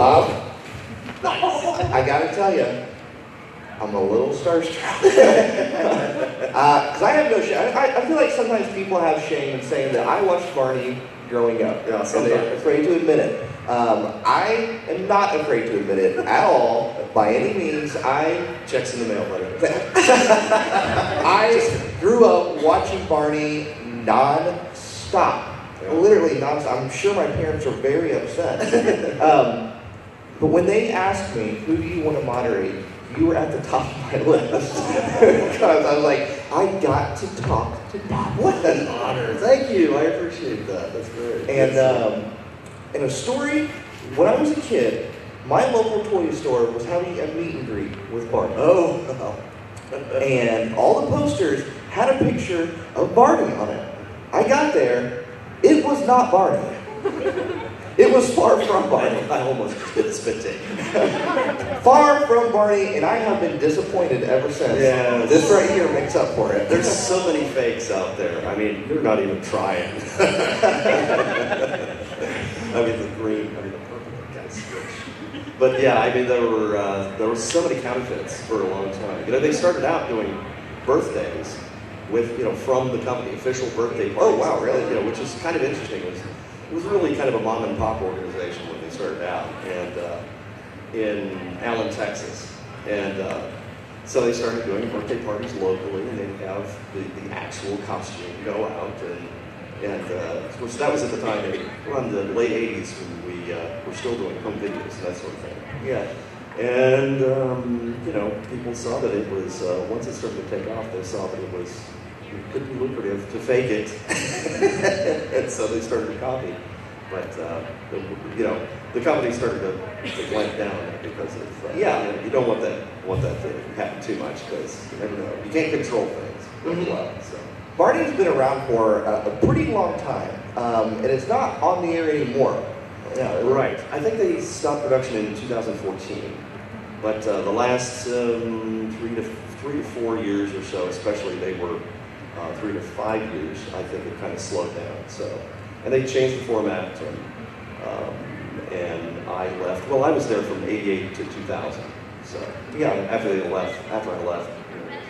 Bob. I gotta tell you, I'm a little starstruck. Because I have no shame. I feel like sometimes people have shame in saying that I watched Barney growing up. Yeah, and they're afraid to admit it. I am not afraid to admit it at all, by any means. Checks in the mail, buddy. I grew up watching Barney non-stop. Yeah. Literally non-stop. I'm sure my parents are very upset. But when they asked me, who do you want to moderate, you were at the top of my list. Because I was like, I got to talk to Bob. What an honor. Thank you. I appreciate that. That's great. And a story, when I was a kid, my local toy store was having a meet and greet with Barney. Oh. And all the posters had a picture of Barney on it. I got there, it was not Barney. It was far from Barney. I almost did a spit take. Far from Barney, and I have been disappointed ever since. Yeah, this right here makes up for it. There's so many fakes out there. I mean, you're not even trying. I mean, the purple kind of switch. But yeah, I mean, there were so many counterfeits for a long time. You know, they started out doing birthdays with, from the company, official birthday parties. Oh wow, really? Which is kind of interesting. It was really kind of a mom and pop organization when they started out, and in Allen, Texas, and so they started doing birthday parties locally, and they'd have the actual costume go out, and which that was at the time, around the late '80s when we were still doing home videos and that sort of thing. Yeah. And people saw that it was once it started to take off, they saw that it could be lucrative to fake it, and so they started to copy. But the company started to clamp down because of you don't want that to happen too much, because you never know. You can't control things really well. So Barney's been around for a pretty long time, and it's not on the air anymore. Yeah, right. I think they stopped production in 2014, but the last 3 to 4 years or so, especially, they were 3 to 5 years. I think it kind of slowed down. So, and they changed the format, and I left. Well, I was there from '88 to 2000. So yeah, after I left,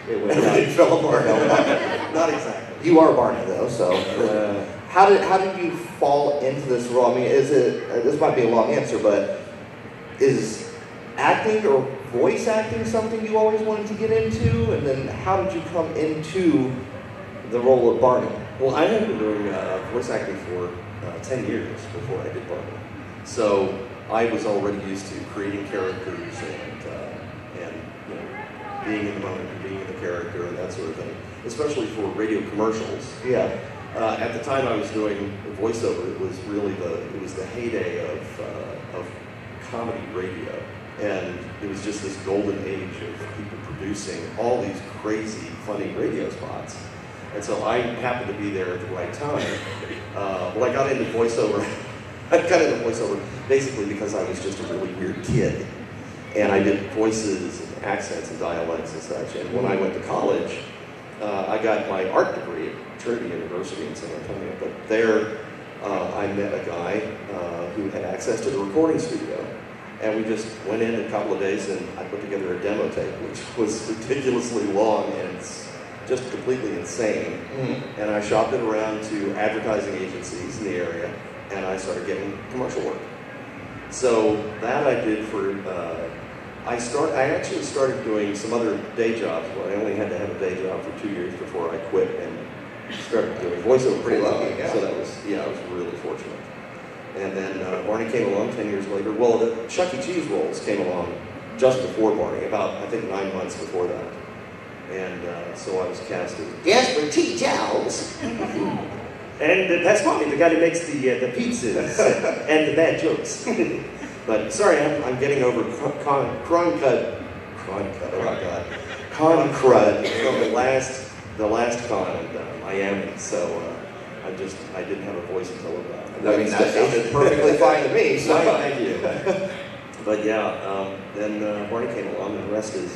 it fell apart. Not exactly. You are Barney though, so. How did you fall into this role? I mean, this might be a long answer, but is acting or voice acting something you always wanted to get into? And then how did you come into the role of Barney? Well, I had been doing voice acting for 10 years before I did Barney. So I was already used to creating characters and being in the moment and being in the character and that sort of thing, especially for radio commercials. Yeah. At the time I was doing voiceover, it was really the heyday of comedy radio, and it was just this golden age of people producing all these crazy, funny radio spots. And so I happened to be there at the right time. Well, I got into voiceover. Basically because I was just a really weird kid, and I did voices and accents and dialects and such. And when I went to college, I got my art degree at Trinity University in San Antonio, but there I met a guy who had access to the recording studio, and we just went in a couple of days and I put together a demo tape, which was ridiculously long and just completely insane. And I shopped it around to advertising agencies in the area, and I started getting commercial work. So that I did for, I actually started doing some other day jobs. Well, I only had to have a day job for 2 years before I quit and started doing voiceover. Pretty lucky, yeah. So that was, I was really fortunate. And then Barney came along 10 years later. Well, the Chuck E. Cheese rolls came along just before Barney, about, I think, 9 months before that. And so I was cast as Jasper T. Jowls. And that's Barney, the guy who makes the pizzas and the bad jokes. But sorry, I'm getting over Con Crud. Oh my God, Con Crud from the last con in Miami. So I didn't have a voice until about. I mean, that sounded perfectly fine to me. So thank you. But yeah, then Barney came along, and the rest is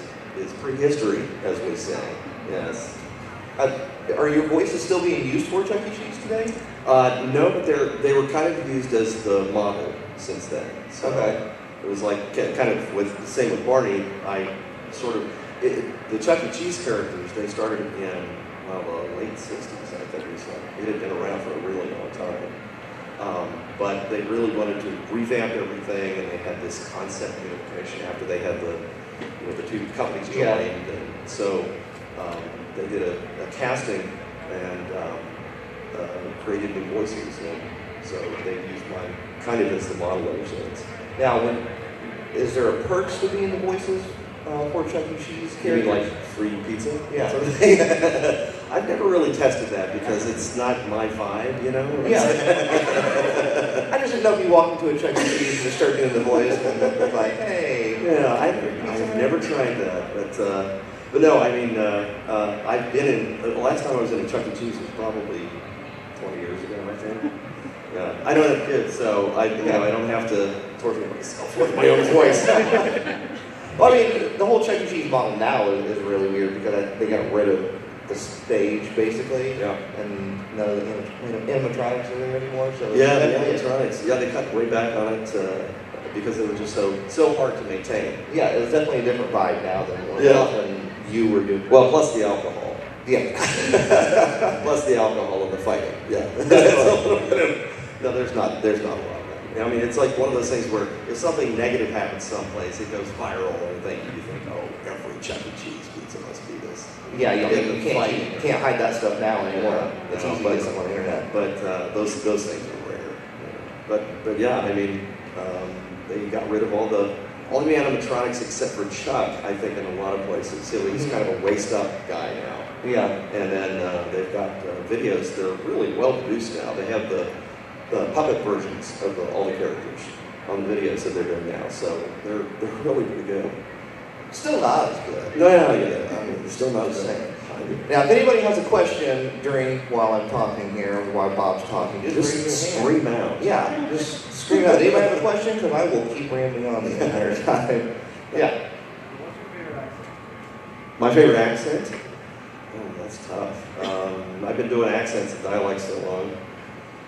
prehistory, as we say. Yes. Are your voices still being used for Chuck E. Cheese today? No, but they were kind of used as the model since then. So okay. It was like kind of with the same with Barney. I sort of the Chuck E. Cheese characters. They started in the late '60s, I think. It had been around for a really long time, but they really wanted to revamp everything, and they had this concept unification after they had the two companies joined, and so they did a casting and created new voices, and so they used mine kind of as the model ever since. Now, is there a perks to being the voices for Chuck E. Cheese characters? You mean like free pizza? Yeah. I've never really tested that because it's not my vibe, you know? Yeah. I just didn't know if you walk into a Chuck E. Cheese and just start doing the voice and it's like, hey. Yeah, I've never tried that, but no, I mean, I've been in, the last time I was in a Chuck E. Cheese was probably 20 years ago, I think. Yeah, I don't have kids, so I don't have to torture myself with my own voice. Well, I mean, the whole Chuck E. Cheese model now is really weird because they got rid of the stage, basically. Yeah. And none of the animatronics are there anymore. So yeah, the animatronics. Yeah, they cut way back on it because they were just so hard to maintain. Yeah, it's definitely a different vibe now than when you were doing. Well, plus the alcohol. Yeah. Plus the alcohol and the fighting. Yeah. No, there's not a lot of that. I mean, it's like one of those things where if something negative happens someplace, it goes viral, and you think, oh, every Chuck E. Cheese pizza must be this. Yeah, you can't hide that stuff now anymore. It's easy to get something on the internet. But those things are rare. But yeah, I mean, they got rid of all the animatronics except for Chuck, I think, in a lot of places. So he's kind of a waist-up guy now. Yeah. And then they've got videos. They're really well produced now. They have the puppet versions of all the characters on the videos that they're doing now. So they're really pretty good. Still not as good. No, yeah. I mean, still not as good. Now, if anybody has a question while I'm talking here, or while Bob's talking, just scream out. Yeah, just scream out. Anybody have a question? Because I will keep rambling on the entire time. Yeah. My favorite accent? Oh, that's tough. I've been doing accents and dialects so long.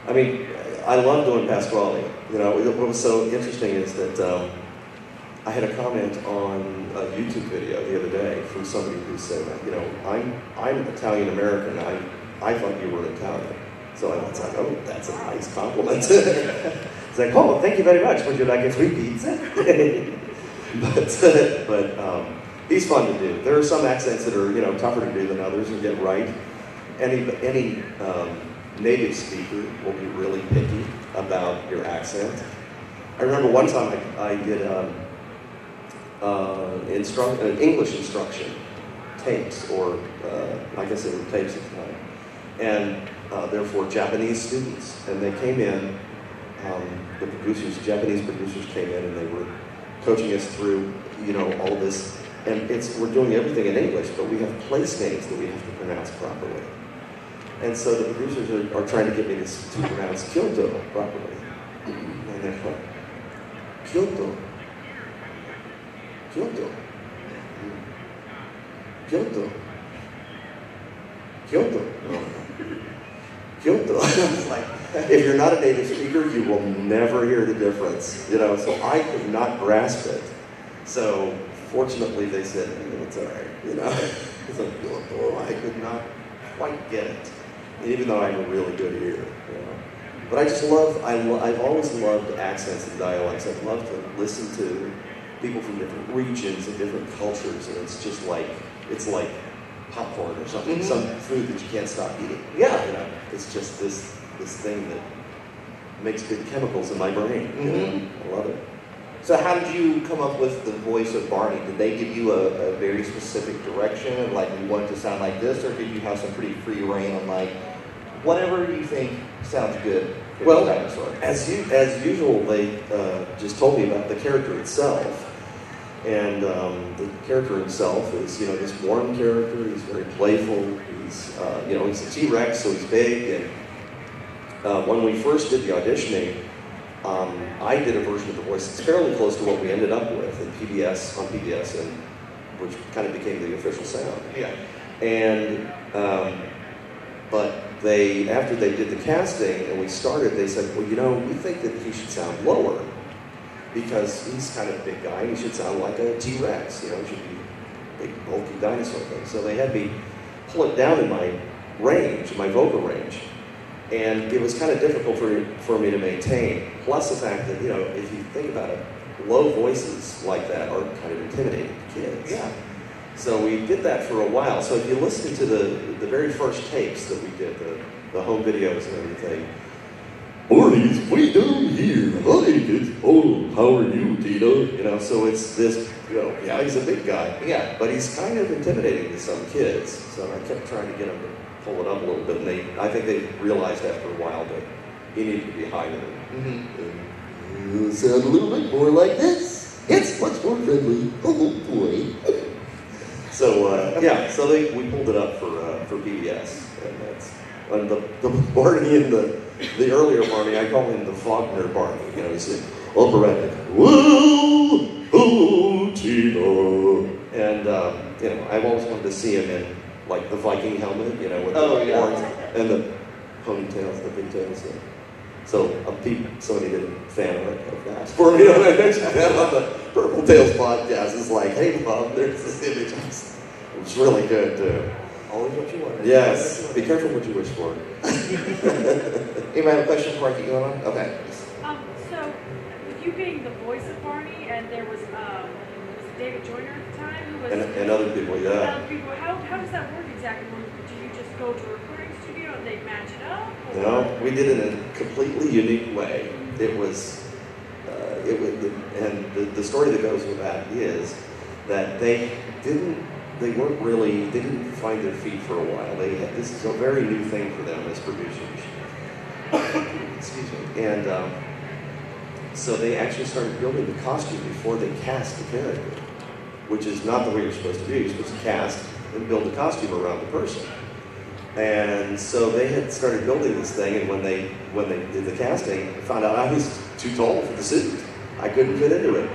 I mean, I love doing Pasquale. You know, what was so interesting is that I had a comment on a YouTube video the other day from somebody who said, you know, I'm Italian American. I thought you were Italian. So I was like, oh, that's a nice compliment. It's like, oh, thank you very much. Would you like a free pizza? but he's fun to do. There are some accents that are tougher to do than others and get right. Any native speaker will be really picky about your accent. I remember one time I did English instruction tapes, or I guess they were tapes at the time, and therefore Japanese students, and they came in. The Japanese producers came in, and they were coaching us through all this, and we're doing everything in English, but we have place names that we have to pronounce properly. And so the producers are trying to get me to pronounce Kyoto properly. And they're like, Kyoto. Kyoto. Kyoto. Kyoto. Kyoto. It's like, if you're not a native speaker, you will never hear the difference. So I could not grasp it. So fortunately they said, it's all right. It's like, Kyoto. I could not quite get it. Even though I have a really good ear, But I just I've always loved accents and dialects. I've loved to listen to people from different regions and different cultures, and it's just like, popcorn or something, some food that you can't stop eating. Yeah. It's just this thing that makes good chemicals in my brain. I love it. So how did you come up with the voice of Barney? Did they give you a very specific direction of like, you want it to sound like this, or did you have some pretty free reign on like, whatever you think sounds good for the dinosaur? As usual, they just told me about the character itself. And the character himself is, this warm character. He's very playful. He's, he's a T-Rex, so he's big. And when we first did the auditioning, I did a version of the voice that's fairly close to what we ended up with in PBS, and which kind of became the official sound. Yeah. And but after they did the casting and we started, they said, well, we think that he should sound lower, because he's kind of a big guy, and he should sound like a T-Rex, you know, he should be a big, bulky dinosaur thing. So they had me pull it down in my range, my vocal range, and it was kind of difficult for me to maintain. Plus the fact that, you know, if you think about it, low voices like that are kind of intimidating to kids. Yeah. So we did that for a while. So if you listen to the very first tapes that we did, the home videos and everything, Barney's way down here. Hi, kids. Oh, how are you, Tito? You know, so it's this, you know, yeah, he's a big guy. Yeah. But he's kind of intimidating to some kids. So I kept trying to get him to pull it up a little bit. And I think they realized after a while that he needed to be higher. Mm-hmm. Sound a little bit more like this. It's much more friendly. Oh, boy. So, yeah, so we pulled it up for PBS. And that's, and the Barney in the earlier Barney, I call him the Faulkner Barney. You know, he's operatic. Whoa, oh, Tino. And, you know, I've always wanted to see him in, like, the Viking helmet, you know, with the horns and the ponytails, the pigtails. So somebody did a fan art of that for me. I mentioned that on the Purple Tales podcast. It's like, hey, Bob, there's this image. It's really good, too. Always what you want. Yes. Be careful what you wish for. Anybody have a question before I keep going on? Okay. So, with you being the voice of Barney, and there was David Joyner at the time, who was And other people, yeah. Other people. How does that work exactly? Do you just go to a recording studio and they match it up? Or? No, we did it in a completely unique way. It was, and the story that goes with that is that they didn't find their feet for a while. This is a very new thing for them as producers. Excuse me. And so they actually started building the costume before they cast the character, which is not the way you're supposed to do. You're supposed to cast and build a costume around the person. And so they had started building this thing, and when they did the casting, I found out I was too tall for the suit. I couldn't fit into it.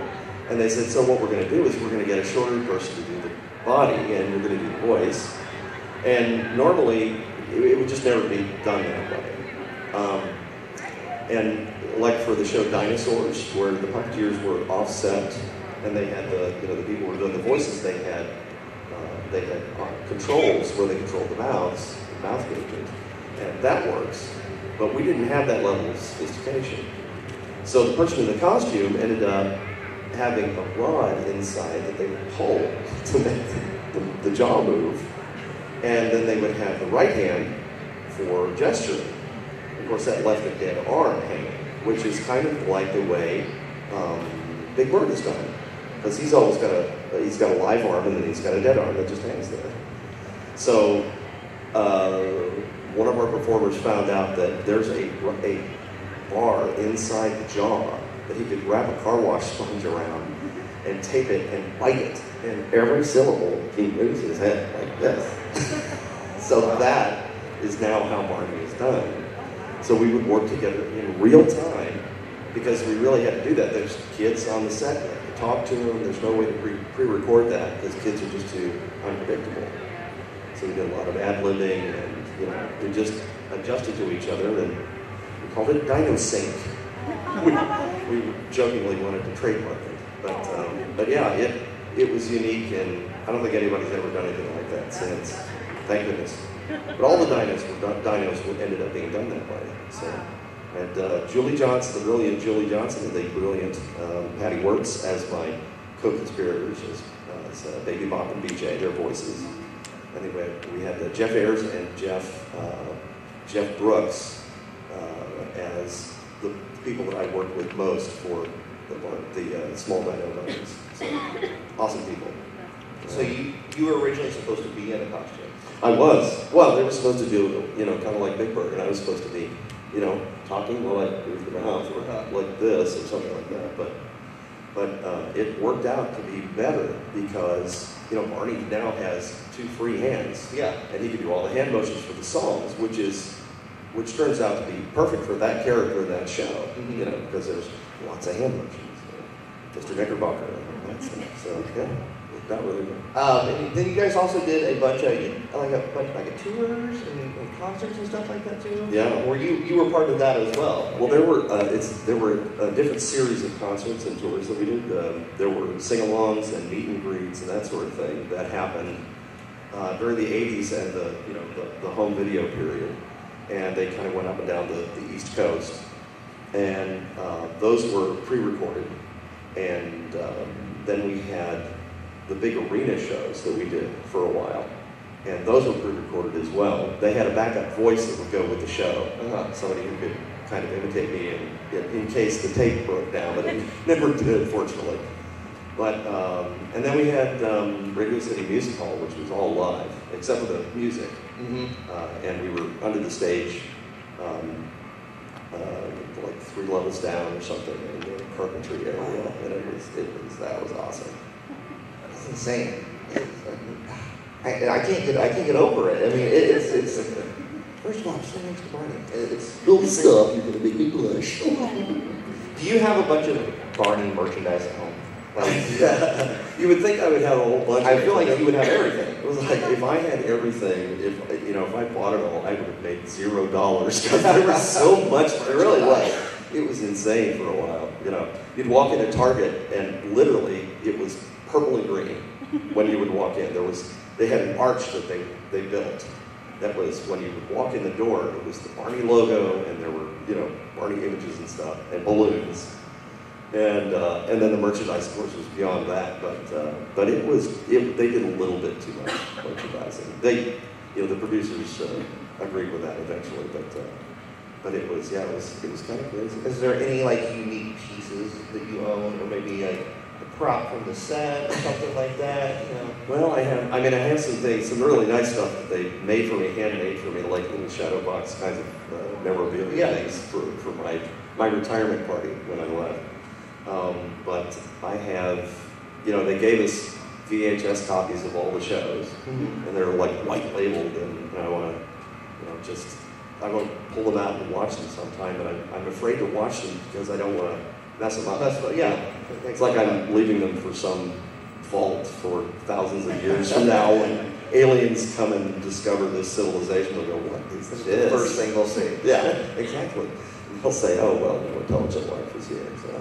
And they said, so what we're going to do is we're going to get a shorter person to do the body, and you're going to do the voice. And normally, it would just never be done that way. And like for the show Dinosaurs, where the puppeteers were offset, and they had the people who were doing the voices, they had controls where they controlled the mouth movement, and that works. But we didn't have that level of sophistication. So the person in the costume ended up having a rod inside that they would pull to make the jaw move, and then they would have the right hand for gesturing. Of course, that left a dead arm hanging, which is kind of like the way Big Bird is done, because he's always got a live arm and then he's got a dead arm that just hangs there. So one of our performers found out that there's a bar inside the jaw that he could wrap a car wash sponge around and tape it and bite it. And every syllable, he moves his head like this. So that is now how Barney is done. So we would work together in real time, because we really had to do that. There's kids on the set, you have to talk to them. There's no way to pre-record that, because kids are just too unpredictable. So we did a lot of ad-libbing, and we just adjusted to each other, and we called it Dino Sync. We jokingly wanted to trademark it, but yeah, it was unique, and I don't think anybody's ever done anything like that since. Thank goodness. But all the dinos ended up being done that way. So, and Julie Johnson, the brilliant Julie Johnson, and the brilliant Patty Wirtz as my co-conspirators, as Baby Bop and BJ, their voices. Anyway, we had Jeff Ayers and Jeff Brooks as the people that I worked with most for the small dino dinos. So, awesome people. So you were originally supposed to be in a costume? I was. Well, they were supposed to do, kind of like Big Bird, and I was supposed to be, talking while I moved the mouth, or like this, or something like that. But it worked out to be better because, Barney now has 2 free hands. Yeah. And he can do all the hand motions for the songs, which turns out to be perfect for that character in that show, because there's lots of hand motions. Mr. Knickerbocker and all that stuff. So, yeah. not really. And then you guys also did a bunch of tours and concerts and stuff like that too. Yeah. Where you were part of that as well. Well, there were a different series of concerts and tours that we did. There were sing-alongs and meet and greets and that sort of thing that happened during the '80s and the home video period, and they kind of went up and down the East Coast, and those were pre-recorded, and then we had the big arena shows that we did for a while, and those were pre-recorded as well. They had a backup voice that would go with the show, somebody who could kind of imitate me in case the tape broke down, but it never did, fortunately. But, and then we had Radio City Music Hall, which was all live, except for the music. And we were under the stage, like 3 levels down or something in the carpentry area, and that was awesome. That's insane. I can't get over it. I mean, it's first of all, I'm sitting next to Barney. It's cool stuff. You're gonna make me blush. Do you have a bunch of Barney merchandise at home? You would think I would have a whole bunch. I feel like you would have everything. It was like if I had everything, if I bought it all, I would have made $0 because there was so much. It really was. It was insane for a while. You'd walk into Target and literally it was purple and green when you would walk in. They had an arch that they built. That was when you would walk in the door. It was the Barney logo, and there were Barney images and stuff and balloons. And then the merchandise, of course, was beyond that. But they did a little bit too much merchandising. The producers agreed with that eventually. But it was kind of crazy. Is there any unique pieces that you own, or maybe a prop from the set or something like that? Well, I have some things, some really nice stuff that they made for me, handmade for me, like little shadow box kinds of memorabilia things for my retirement party when I left. But I have, they gave us VHS copies of all the shows, and they're like white labeled, and I want to, I want to pull them out and watch them sometime, but I'm afraid to watch them because I don't want to mess them up. It's like I'm leaving them for some vault for thousands of years from now when aliens come and discover this civilization. They'll go, what is this? The first thing they'll see. Yeah, exactly. They'll say, oh, well, intelligent life is here. So.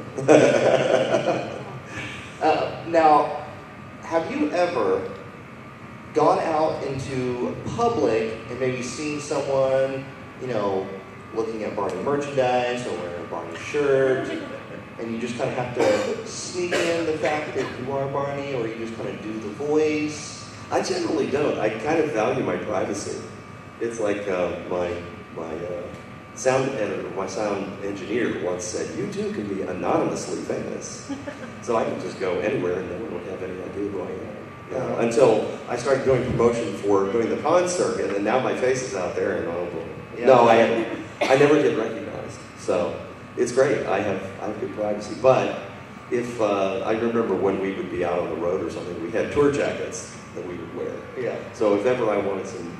Now, have you ever gone out into public and maybe seen someone, looking at Barney merchandise or wearing a Barney shirt, and you just kind of have to sneak in the fact that you are Barney, or you just kind of do the voice? I generally don't. I kind of value my privacy. It's like my sound editor, my sound engineer once said, you too can be anonymously famous. So I can just go anywhere and no one would have any idea who I am. Until I started doing promotion for doing the con circuit, and now my face is out there, and no, I haven't. I never get recognized. So it's great. I have good privacy. But if I remember when we would be out on the road or something, we had tour jackets that we would wear. Yeah. So if ever I wanted some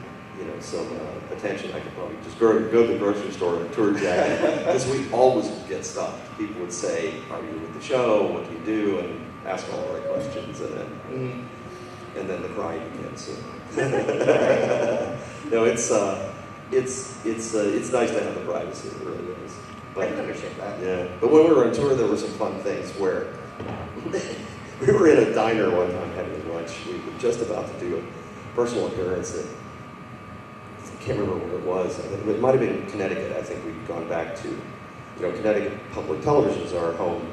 attention, I could probably just go to the grocery store in a tour jacket, because we always would get stopped. People would say, are you with the show? What do you do? And ask all the right questions, and then the crying begins. No, it's nice to have the privacy. It really is. But I can understand that. Yeah. But when we were on tour, there were some fun things where we were in a diner one time having lunch. We were just about to do a personal appearance at, I can't remember where it was. It might have been Connecticut. I think we'd gone back to, Connecticut Public Television is our home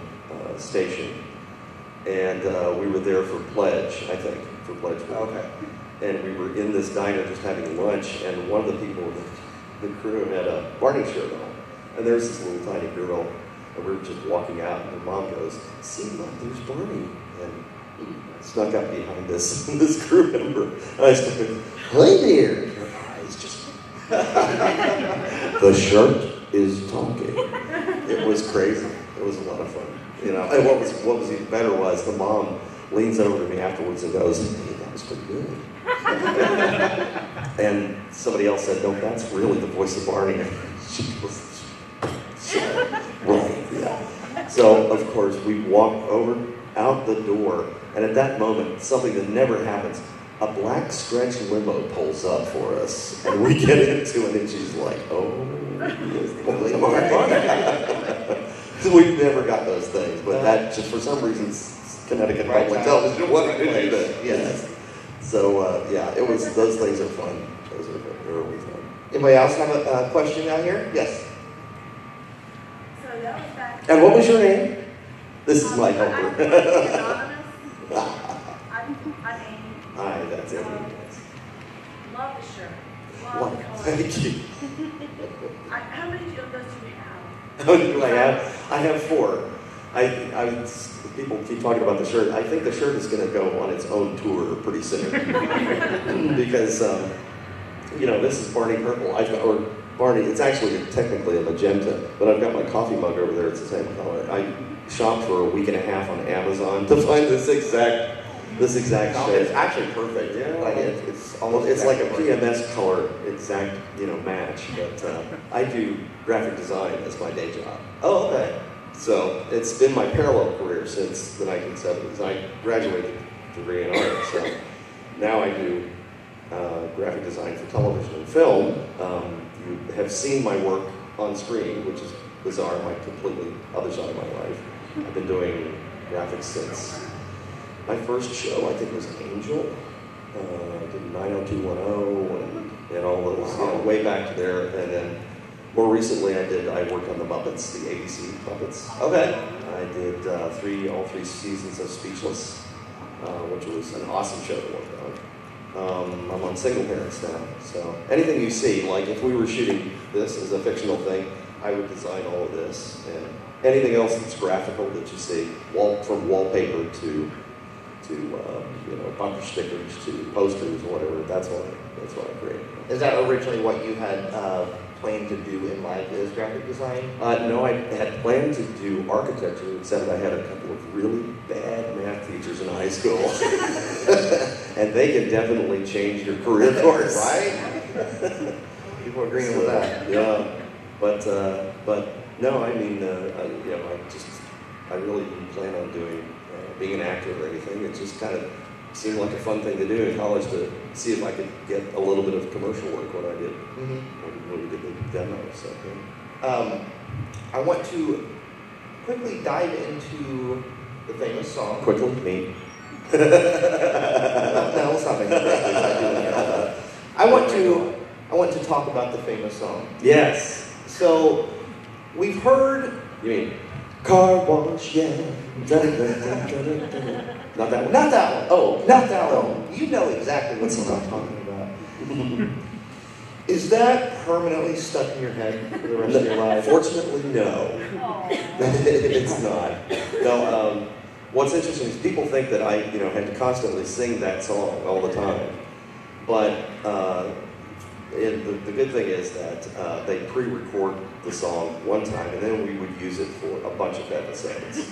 station. And we were there for Pledge, I think, for Pledge Week. Okay. And we were in this diner just having lunch, and one of the people, the crew, had a Barney shirt on. And there's this little tiny girl, and we were just walking out, and her mom goes, see, look, there's Barney. And I snuck up behind this crew member, and I said, hi there. And her eyes just, the shirt is talking. It was crazy. It was a lot of fun. And what was even better was the mom leans over to me afterwards and goes, hey, that was pretty good. And somebody else said, no, that's really the voice of Barney. She goes, right, yeah. So, of course, we walked over out the door, and at that moment, something that never happens, a black stretch limo pulls up for us, and we get into it, and she's like, oh, come on. So we've never got those things, but that just for some reason, Connecticut Public Television wanted to do that. Yes. So yeah, it was. Those things are fun. They're always fun. Anybody else have a question out here? Yes. So that was back. And what was your name? This is my helper. I'm Amy. Hi, that's Amy. Love the shirt. Love the color. Thank you. How many of those do you have? How many do I have? I have 4. People keep talking about the shirt. I think the shirt is going to go on its own tour pretty soon. Because, this is Barney Purple. Or Barney, it's actually technically a magenta, but I've got my coffee mug over there. It's the same color. I shopped for a week and a half on Amazon to find this exact shirt. It's actually perfect. Yeah, like it's almost. It's like a PMS color exact, match. But I do graphic design as my day job. Oh, okay. So it's been my parallel career since the 1970s. I graduated degree in art, so now I do graphic design for television and film. You have seen my work on screen, which is bizarre, my completely other side of my life. I've been doing graphics since my first show, I think, was Angel. I did 90210 and all those, way back to there. And then more recently, I worked on the Muppets, the ABC Muppets. Okay. I did all three seasons of Speechless, which was an awesome show to work on. I'm on Single Parents now, so anything you see, like if we were shooting this as a fictional thing, I would design all of this, and anything else that's graphical that you see, from wallpaper to bumper stickers to posters or whatever. That's what I create. Is that originally what you had planned to do in life, is graphic design? No, I had planned to do architecture, except I had a couple of really bad math teachers in high school. And they can definitely change your career course. Right? People are agreeing with that. Yeah. But no, I mean, I really didn't plan on being an actor or anything. It just kind of seemed like a fun thing to do in college to see if I could get a little bit of commercial work when I did. When we did the demo. So, yeah. I want to quickly dive into the famous song. Quickly, me. No, let's not make it I want to talk about the famous song. Yes. So we've heard. You mean car wash? Yeah. Not that one. Not that one. Oh, not that one. You know exactly what song I'm talking about. Is that permanently stuck in your head for the rest of your life? Fortunately, no. It's not. No. What's interesting is people think that I, had to constantly sing that song all the time. But the good thing is that they pre-record the song one time, and then we would use it for a bunch of episodes.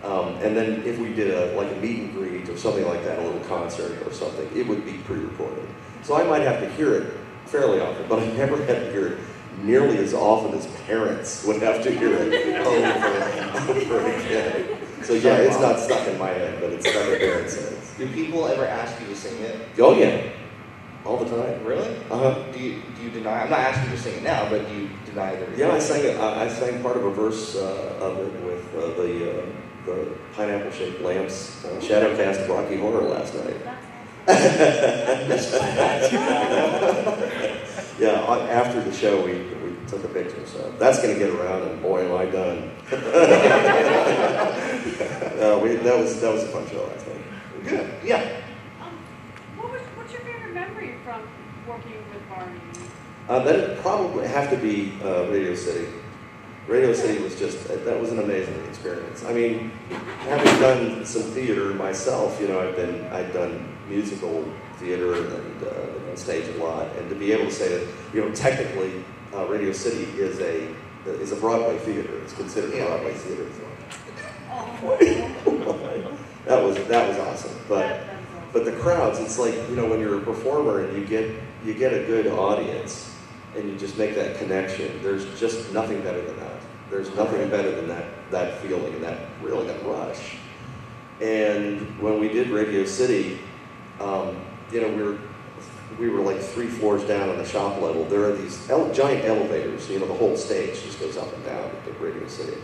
And then if we did a meet and greet or something like that, a little concert or something, it would be pre-recorded. So I might have to hear it fairly often, but I never had to hear it nearly as often as parents would have to hear it over and over again. So yeah, it's not stuck in my head, but it's stuck in parents' heads. Do people ever ask you to sing it? Oh yeah, all the time. Really? Do you deny? I'm not asking you to sing it now, but do you deny the? Yeah, I sang it. I sang part of a verse of it with the pineapple-shaped lamps, Shadowcast of Rocky Horror last night. Yeah, after the show we took a picture, so that's going to get around, and boy, am I done. That was a fun show last night. Good, yeah. What's your favorite memory from working with Barney? That'd probably have to be Radio City. Radio City was that was an amazing experience. I mean, having done some theater myself, I'd done musical theater and been on stage a lot, and to be able to say that, technically, Radio City is a Broadway theater. It's considered Broadway theater. That was awesome. But the crowds, it's like, when you're a performer and you get a good audience and you just make that connection, there's just nothing better than that. There's nothing better than that feeling and that rush. And when we did Radio City, you know, we were like 3 floors down on the shop level. There are these giant elevators, you know, the whole stage just goes up and down at Radio City.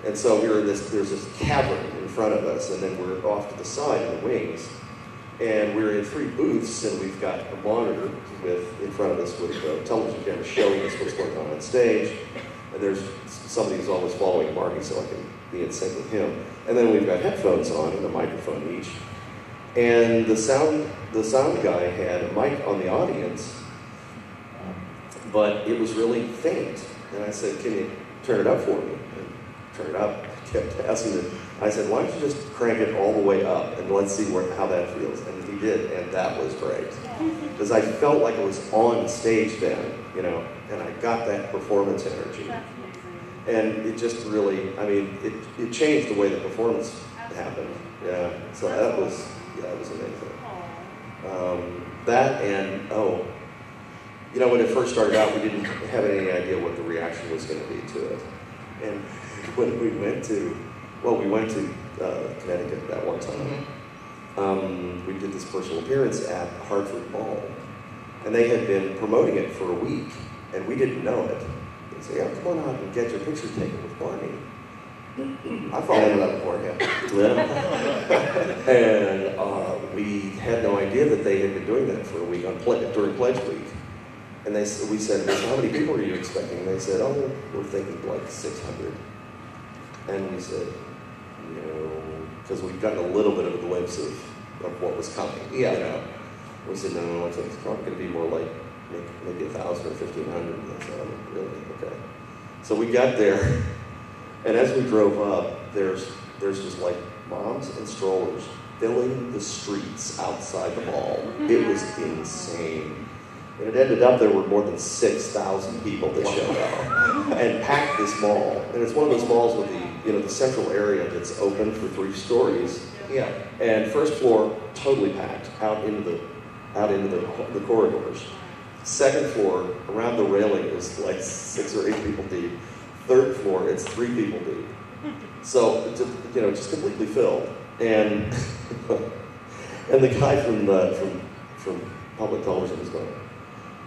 And so we were in there's this cavern in front of us, and then we're off to the side in the wings. And we're in 3 booths, and we've got a monitor in front of us with a television camera showing us what's going on stage. And there's somebody who's always following Barney, so I can be in sync with him. And then we've got headphones on and a microphone each. And the sound guy had a mic on the audience, but it was really faint. And I said, "Can you turn it up for me?" And turn it up. I kept asking him. I said, "Why don't you just crank it all the way up and let's see how that feels?" And he did, and that was great. Because I felt like I was on stage then, you know, and I got that performance energy. And it just really, I mean, it changed the way the performance happened. Yeah, so that was amazing. That and, you know, when it first started out, we didn't have any idea what the reaction was going to be to it. And when we went to Connecticut that one time, we did this personal appearance at Hartford Mall. And they had been promoting it for a week, and we didn't know it. They said, "Yeah, come on out and get your picture taken with Barney." I followed that before, yeah. And we had no idea that they had been doing that for a week during Pledge Week. And we said, "How many people are you expecting?" And they said, "Oh, we're thinking like 600. And we said, you know, because we'd gotten a little bit of a glimpse of what was coming. Yeah. You know, we said, no, it's probably going to be more like maybe 1,000 or 1,500. And I said, "Oh, really? Okay." So we got there. And as we drove up, there's just like moms and strollers filling the streets outside the mall. It was insane. And it ended up there were more than 6,000 people that showed up and packed this mall. And it's one of those malls with the central area that's open for 3 stories. Yeah. And first floor totally packed out into the corridors. Second floor around the railing is like 6 or 8 people deep. Third floor, it's 3 people deep. So, just completely filled. And and the guy from public television was going,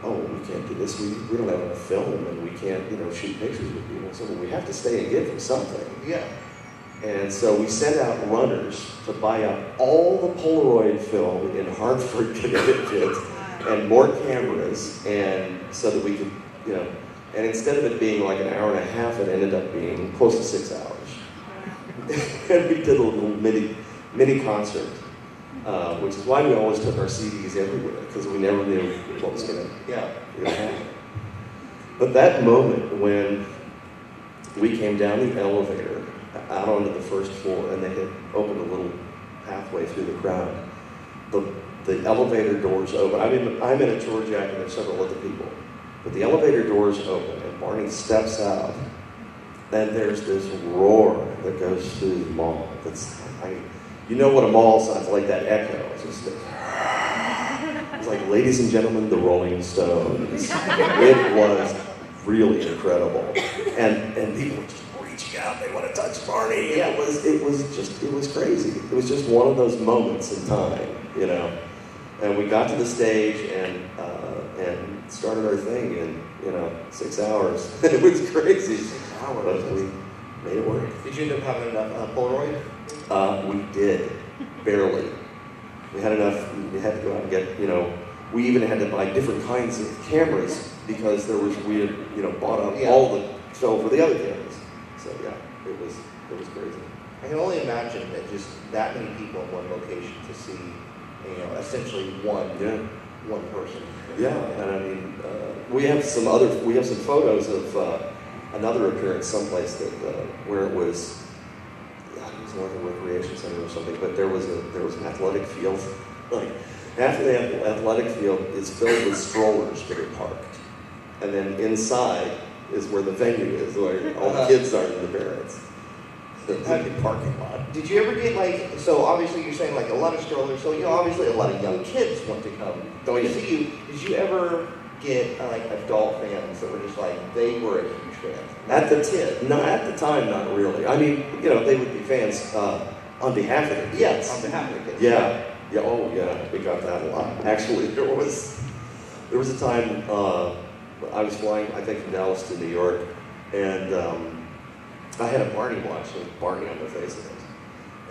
"Oh, we can't do this. We don't have enough film, and we can't, shoot pictures with people. So we have to stay and give them something." Yeah. And so we sent out runners to buy up all the Polaroid film in Hartford, Connecticut, and more cameras, and so that we could, and instead of it being like an hour and a half, it ended up being close to 6 hours. And we did a little mini concert, which is why we always took our CDs everywhere, because we never knew what was going to happen. But that moment when we came down the elevator out onto the first floor, and they had opened a little pathway through the crowd, the elevator doors open. I'm in a tour jacket, and there's several other people. But the elevator doors open, and Barney steps out, and there's this roar that goes through the mall. You know what a mall sounds like, that echo. It's like, "Ladies and gentlemen, the Rolling Stones." It was really incredible. And people were just reaching out, they want to touch Barney. Yeah. It was crazy. It was just one of those moments in time, And we got to the stage and started our thing in 6 hours. It was crazy. 6 hours. But we made it work. Did you end up having enough Polaroid? We did, barely. We had enough. We had to go out and get. We even had to buy different kinds of cameras because we had bought up all the film for the other cameras. So yeah, it was crazy. I can only imagine that just that many people in one location to see, essentially one person. Yeah, and I mean, we have some photos of another appearance someplace that where it was like a recreation center or something, but there was an athletic field. Like half of the athletic field is filled with strollers that are parked, and then inside is where the venue is, where all the kids are and the parents. The parking lot. Did you ever get so obviously you're saying a lot of strollers, so obviously a lot of young kids want to come. See you. Did you ever get adult fans that were just they were a huge fan? At the time, not really. I mean, they would be fans On behalf of the kids. Yes, on behalf of the kids. Yeah. Yeah. Oh, yeah. We got that a lot. Actually, there was a time I was flying, I think, from Dallas to New York, and I had a Barney watch with Barney on the face of it.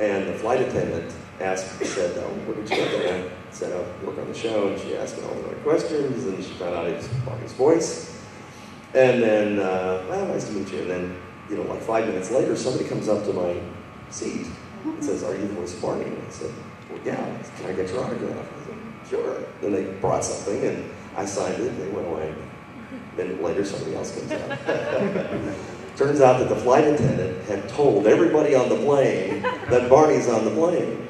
And the flight attendant said, what did you get there? I said, I work on the show, and she asked me all the right questions, and she found out it was Barney's voice. And then, well, nice to meet you. And then, like 5 minutes later, somebody comes up to my seat and says, are you the voice of Barney? And I said, well, yeah, can I get your autograph? I said, sure. Then they brought something, and I signed it, and they went away. A minute later, somebody else comes out. Turns out that the flight attendant had told everybody on the plane that Barney's on the plane.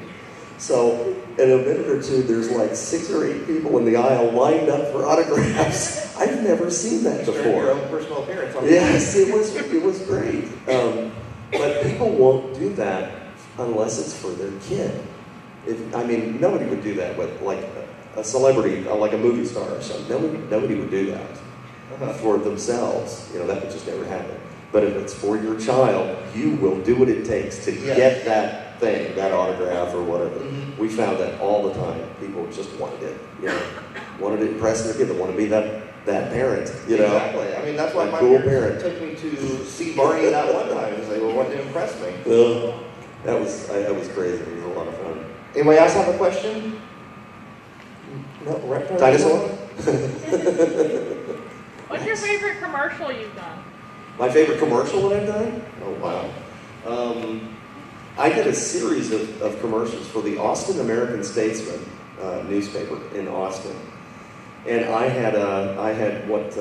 So in a minute or two, there's like 6 or 8 people in the aisle lined up for autographs. I've never seen that before. Your own personal appearance on the Yes, it was great. But people won't do that unless it's for their kid. Nobody would do that with like a celebrity, like a movie star or something. Nobody would do that for themselves. That would just never happen. But if it's for your child, you will do what it takes to get that thing, that autograph or whatever. Mm-hmm. We found that all the time. People just wanted it, wanted to impress their kid. They want to be that parent, Exactly. That's why my cool parents took me to see Barney that one time, because they wanted to impress me. That was crazy. It was a lot of fun. Anybody else have a question? No, right there. Dinosaur? What's your favorite commercial you've done? My favorite commercial that I've done? Oh, wow. I did a series of commercials for the Austin American-Statesman newspaper in Austin. And I had what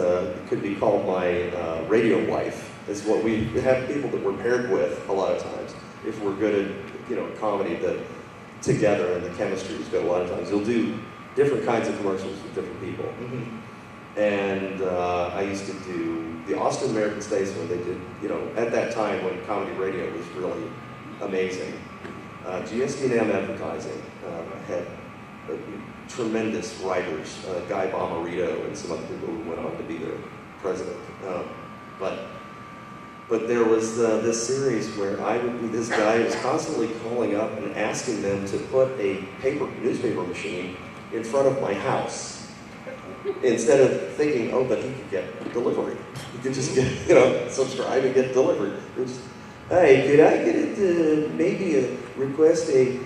could be called my radio wife. Is what we have people that we're paired with a lot of times. If we're good at comedy together, and the chemistry is good a lot of times. You'll do different kinds of commercials with different people. Mm-hmm. And I used to do the Austin American-Statesman. They did, at that time when comedy radio was really amazing. GSD&M Advertising had tremendous writers, Guy Bomarito and some other people who went on to be their president. But there was this series where I would be this guy who was constantly calling up and asking them to put a newspaper machine in front of my house. Instead of thinking, that he could get delivery. He could just get, subscribe and get delivery. Just, hey, could I get it to maybe request a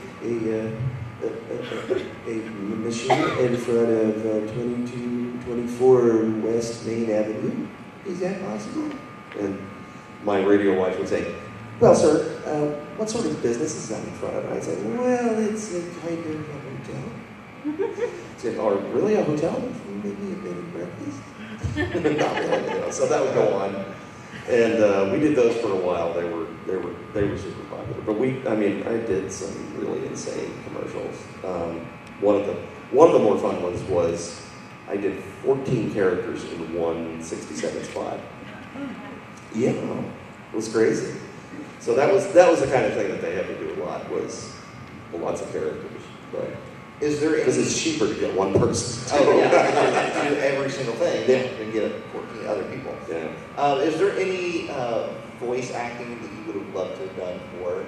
machine in front of 2224 West Main Avenue? Is that possible? And my radio wife would say, well, sir, what sort of business is that in front of? I'd say, well, it's a kind of a hotel. Said, oh, really a hotel? Maybe a bed and breakfast? So that would go on, and we did those for a while. They were super popular. But I did some really insane commercials. One of the more fun ones was I did 14 characters in one 60-second spot. Yeah, it was crazy. So that was the kind of thing that they had to do a lot, was lots of characters, but. Is there because it's cheaper to get one person. Oh yeah, do every single thing and get 14 other people. Yeah. Is there any voice acting that you would have loved to have done for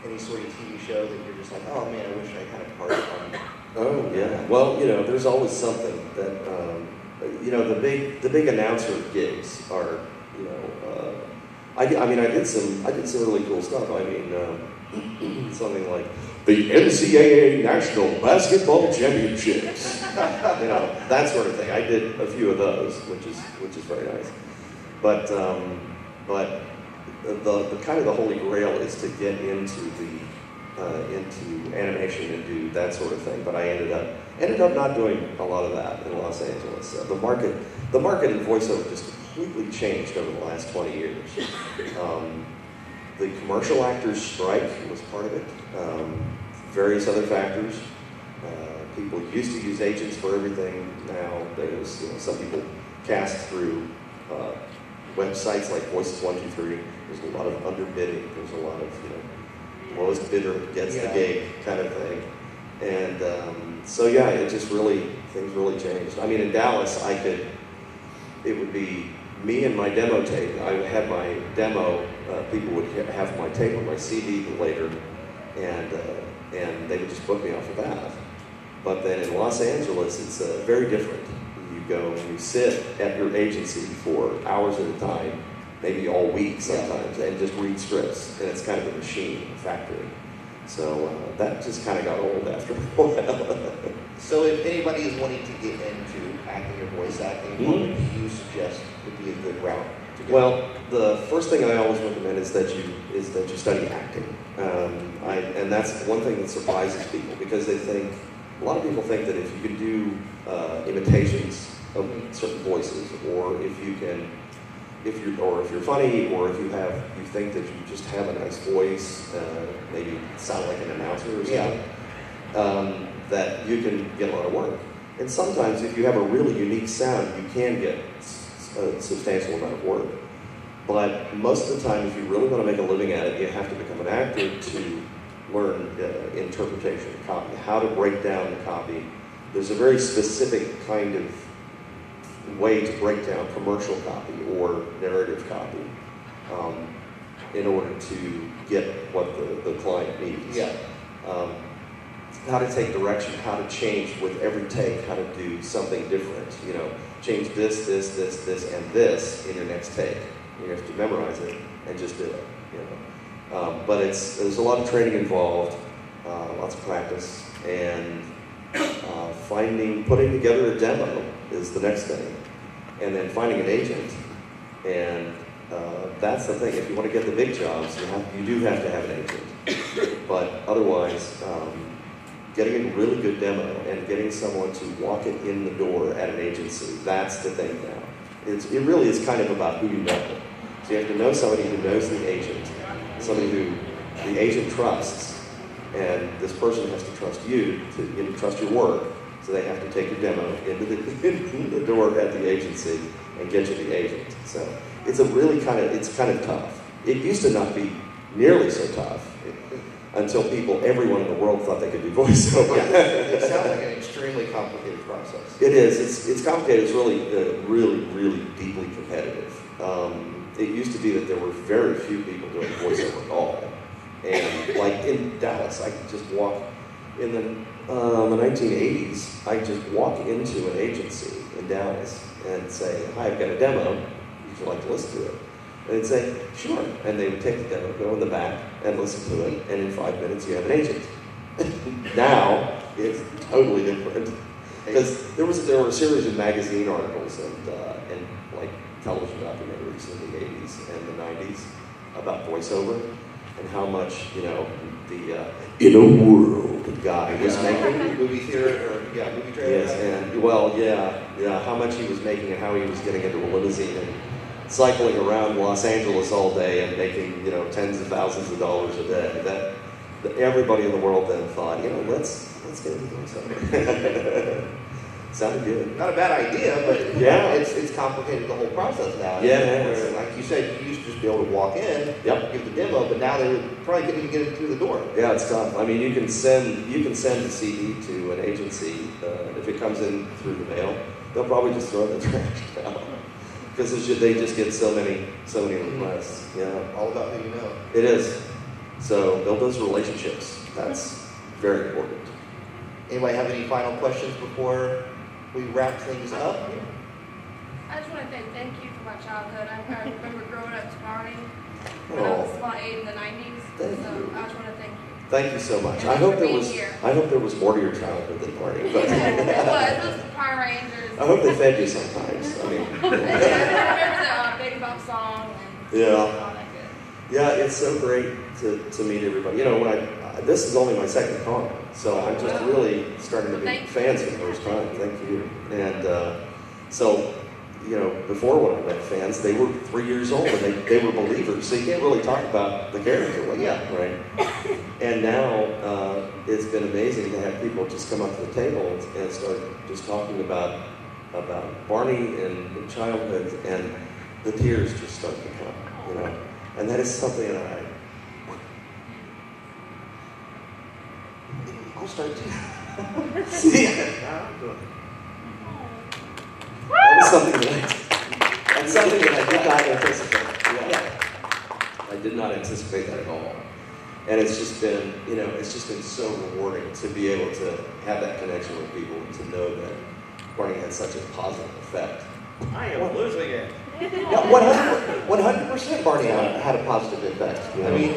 any sort of TV show that you're just like, oh man, I wish I had a part on? Oh yeah. Well, there's always something that the big announcer gigs are I did some really cool stuff. Something like the NCAA National Basketball Championships, that sort of thing. I did a few of those, which is very nice. But the kind of the holy grail is to get into animation and do that sort of thing. But I ended up not doing a lot of that in Los Angeles. The market in voiceover just completely changed over the last 20 years. The commercial actors strike was part of it. Various other factors. People used to use agents for everything. Now there's some people cast through websites like Voices 123. There's a lot of underbidding. There's a lot of lowest bidder gets the gig kind of thing. And it just things really changed. In Dallas, it would be me and my demo tape. I would have my demo. People would have my tape on my CD later, and they would just book me off of that. But then in Los Angeles, it's very different. You go and you sit at your agency for hours at a time, maybe all week sometimes, and just read scripts. And it's kind of a machine, a factory. So that just kind of got old after a while. So if anybody is wanting to get into acting or voice acting, what would you suggest would be a good route to go? Well, the first thing I always recommend is that you study acting. And that's one thing that surprises people, because they think, a lot of people think that if you can do imitations of certain voices, or if you're funny, or if you think that you just have a nice voice, maybe sound like an announcer or something, that you can get a lot of work. And sometimes if you have a really unique sound, you can get a substantial amount of work. But most of the time, if you really want to make a living at it, you have to become an actor to learn interpretation of copy, how to break down the copy. There's a very specific kind of way to break down commercial copy or narrative copy in order to get what the client needs. How to take direction, how to change with every take, how to do something different. You know, change this, and this in your next take. You have to memorize it and just do it. You know, but there's a lot of training involved, lots of practice, and putting together a demo is the next thing, and then finding an agent. And that's the thing. If you want to get the big jobs, you do have to have an agent. But otherwise, getting a really good demo and getting someone to walk it in the door at an agency, that's the thing now. It really is kind of about who you know. So you have to know somebody who knows the agent, somebody who the agent trusts, and this person has to trust you, to trust your work, so they have to take your demo into the door at the agency and get you the agent. So it's kind of tough. It used to not be nearly so tough until everyone in the world thought they could do voiceover. It sounds like an extremely complicated process. It is. It's complicated. It's really deeply competitive. It used to be that there were very few people doing voiceover at all. And like in Dallas, I could just walk, in the 1980s, I'd just walk into an agency in Dallas and say, hi, I've got a demo, would you like to listen to it? And they'd say, sure. And they would take the demo, go in the back, and listen to it, and in 5 minutes you have an agent. Now, it's totally different. Because there were a series of magazine articles and like television documentaries in the 80s and the 90s about voiceover, and how much, the in a world guy was making. Movie theater, or movie trailer. Yes, and how much he was making and how he was getting into a limousine and cycling around Los Angeles all day and making, tens of thousands of dollars a day. That everybody in the world then thought, let's get into something. Sounded good. Not a bad idea, but it's complicated, the whole process now. Like you said, you used to just be able to walk in, give the demo, but now they would probably couldn't even get it through the door. Yeah, it's tough. I mean, you can send a CD to an agency. If it comes in through the mail, they'll probably just throw it in the trash now. Because they just get so many requests. All about who you know. It is. So build those relationships. That's very important. Anybody have any final questions before we wrap things up? I just want to say thank you for my childhood. I remember growing up to Barney when I was about 8 in the 90s. So I just want to thank you. Thank you so much. And I hope there was more to your childhood than Barney. But it was the Power Rangers. I hope they fed you sometimes. I mean, I remember the Baby Bop song and all that good. Yeah, it's so great to meet everybody. This is only my second con, so I'm just really starting to be fans for the first time. Thank you. And before when I met fans, they were 3 years old and they were believers, so you can't really talk about the character like that, right? And now it's been amazing to have people just come up to the table and start just talking about Barney and childhood, and the tears just start to come, And that is something that I'll start to see. That's something that I did not anticipate. I did not anticipate that at all. And it's just been, it's just been so rewarding to be able to have that connection with people and to know that Barney had such a positive effect. I am losing it. Yeah, 100% Barney had a positive effect. I mean,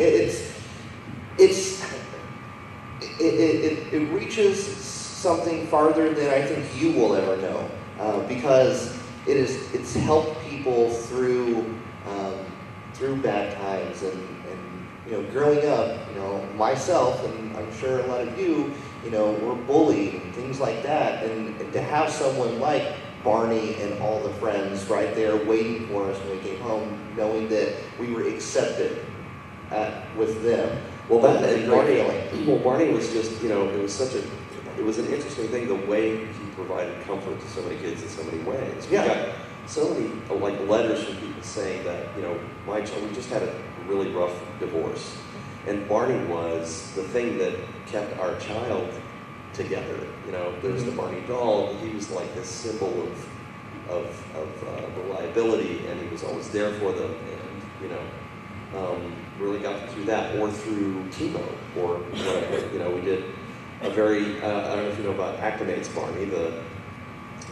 it reaches something farther than I think you will ever know, because it's helped people through bad times and growing up, myself and I'm sure a lot of you, were bullied and things like that, and to have someone like Barney and all the friends right there waiting for us when we came home, knowing that we were accepted with them. Well, Barney was just, it was an interesting thing, the way he provided comfort to so many kids in so many ways. We got so many, letters from people saying that, my child, we just had a really rough divorce. And Barney was the thing that kept our child together. There's the Barney doll. He was like this symbol of reliability, and he was always there for them. And really got through that, or through chemo, or whatever. We did a very I don't know if you know about Actimate's Barney, the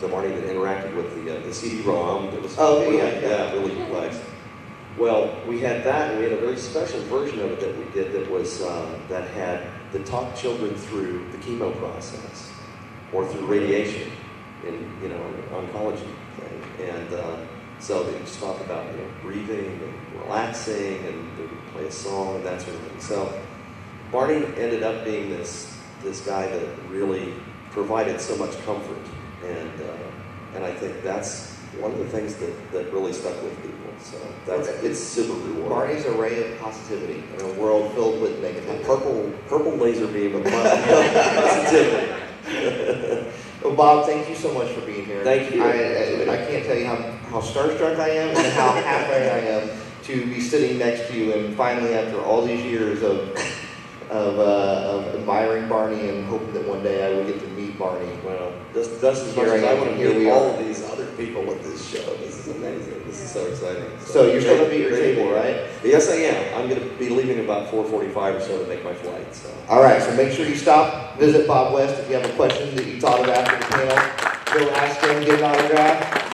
Barney that interacted with the CD-ROM. That was really complex. Well, we had that, and we had a very special version of it that we did that that taught children through the chemo process or through radiation in oncology thing. And so they just talk about breathing and relaxing, and they would play a song and that sort of thing. So Barney ended up being this guy that really provided so much comfort, and I think that's one of the things that really stuck with people. So it's super rewarding. Barney's a ray of positivity in a world filled with negativity. Purple laser beam of positivity. Well, Bob, thank you so much for being here. Thank you. I can't tell you how starstruck I am and how happy I am to be sitting next to you, and finally, after all these years of admiring Barney and hoping that one day I would get to meet Barney. Well, just as much as I want to meet all of these other people with this show. This is amazing. This is so exciting. So you're still going to be at your table, right? Yes, I am. I'm going to be leaving about 4:45 or so to make my flight. So. All right, so make sure you stop, visit Bob West if you have a question that you thought of after the panel. Go ask him, get an autograph.